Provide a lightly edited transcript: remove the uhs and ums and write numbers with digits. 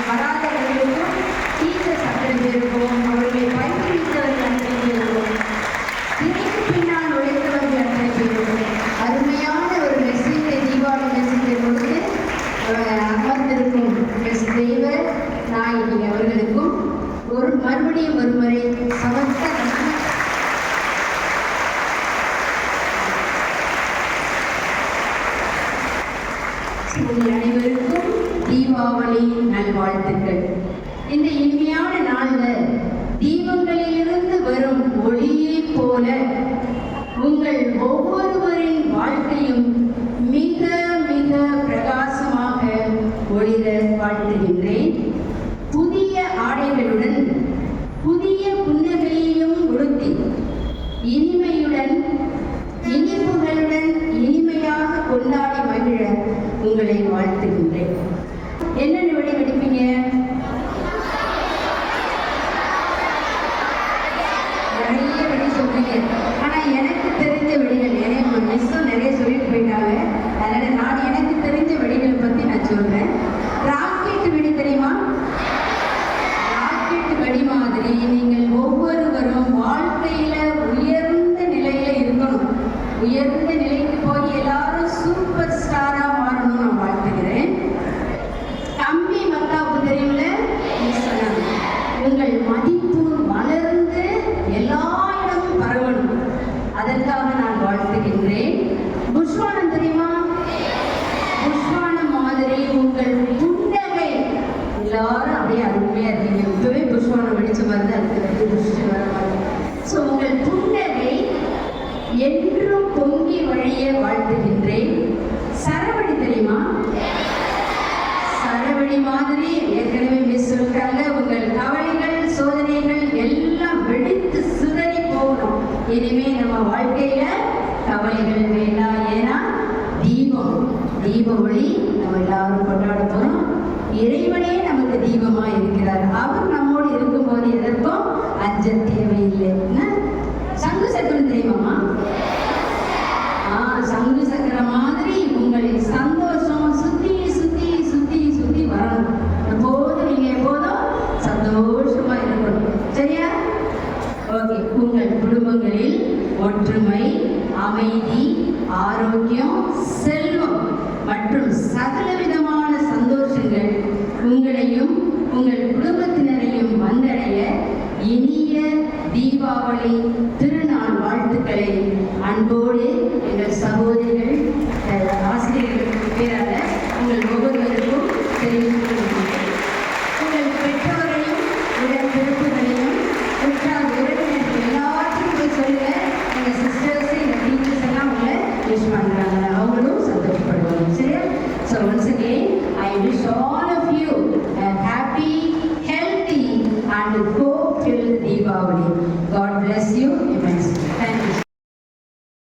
வராதவர்களுக்கும் teachers அத்தனை பேருக்கும் அவர்களை பயிற்றுவித்தவர்கள் அத்தனை பேருக்கும் உங்கள் அனைவருக்கும் தீபாவளி நல்வாழ்த்துக்கள். இந்த இனிமையான நாளில் தீபங்களிலிருந்து வரும் ஒளியைப் போல உங்கள் ஒவ்வொருவரின் வாழ்க்கையும் மிக மிக பிரகாசமாக ஒளிர வாழ்த்துகின்றேன். புதிய ஆடைகளுடன் புதிய புன்னகையையும் உடுத்தி இனிமையுடன் இனிப்புகளுடன் இனிமையாக கொண்டாடி மகிழ உங்களை வாழ்த்துகின்றேன். என்னென்ன வெடி வெடிப்பீங்க? நிறைய வெடி சொல்றீங்க. ஆனா எனக்கு தெரிஞ்ச வெடிகள் எனக்கு மிஸ்ஸும் நிறைய சொல்லிட்டு போயிட்டாங்க. அதனால நான் எனக்கு தெரிஞ்ச வெடிகளை பத்தி நான் சொல்றேன். ராக்கெட் வெடி தெரியுமா? ராக்கெட் வெடி மாதிரி நீங்கள் ஒவ்வொருவரும் வாழ்க்கையில உயர்ந்த நிலையில இருக்கணும். உயர்ந்த நிலைக்கு போய் எல்லாரும் சூப்பர் ஸ்டாரா மாறணும் நான் வாழ்த்துகிறேன். கம்பி மத்தாப்பு தெரியும்ல? உங்கள் மதிப்பு வளர்ந்து எல்லா இடமும் பரவணும். அதற்காக நான் வாழ்த்துகின்றேன். புஷ்வானம் தெரியுமா? புஷ்வானம் மாதிரி உங்கள் புன்னகை எல்லாரும் அப்படியே அருமையா இருக்கீங்க. இப்பவே புஷ்வானம் வெடிச்ச மாதிரி தான் இருக்கு. புஷ்டு வர மாதிரி. ஸோ உங்கள் புன்னகை என்றும் பொங்கி வழிய வாழ்த்துகின்றேன். சரவடி தெரியுமா? சரவடி மாதிரி ஏற்கனவே மிஸ் சொல்றாங்க. உங்கள் கவலைகள் சோதனைகள் எல்லாம் வெடித்து சிதறி போகணும். இனிமே நம்ம வாழ்க்கையில கவலைகள் வேண்டாம். ஏன்னா தீப ஒளி நம்ம எல்லாரும் கொண்டாட போறோம். இறைவனே நமக்கு தீபமா இருக்கிறார். அவர் நம்மோடு இருக்கும்போது எதற்கும் அஞ்ச தேவையில்லை. சங்கு சக்கரம் தெரியுமாமா? சங்கு சக்கரம் மாதிரி உங்களின் சந்தோஷம் சுத்தி சுத்தி சுத்தி சுத்தி வரணும். எப்போதும் நீங்க எப்போதும் சந்தோஷமா இருக்கணும். சரியா? ஓகே. உங்கள் குடும்பங்களில் ஒற்றுமை, அமைதி, ஆரோக்கியம், செல்வம் மற்றும் சகல விதமான சந்தோஷங்கள் உங்களையும் உங்கள் குடும்பத்தினரையும் வந்தடைய இனிய தீபாவளி திருநாள் வாழ்த்துக்களை அன்போடு எங்கள் சகோதரிகள் ஆசிரியர்களுக்கு பேராக உங்கள் ஒவ்வொருவருக்கும் தெரிவித்துக் கொள்கிறேன். உங்கள் பெற்றோரையும் உடன்பிறப்புகளையும் உற்றார் உறவினர்கள் எல்லாத்தையும் போய் சொல்லுங்க. எங்கள் சிஸ்டர்ஸ் எங்கள் டீச்சர்ஸ் எல்லாம் உங்களை விஷ் பண்ணுறாங்க. அவங்களும் சந்தோஷப்படுவாங்க. சரியா? So once again I wish all of you a happy, healthy and hope-filled Deepavali. God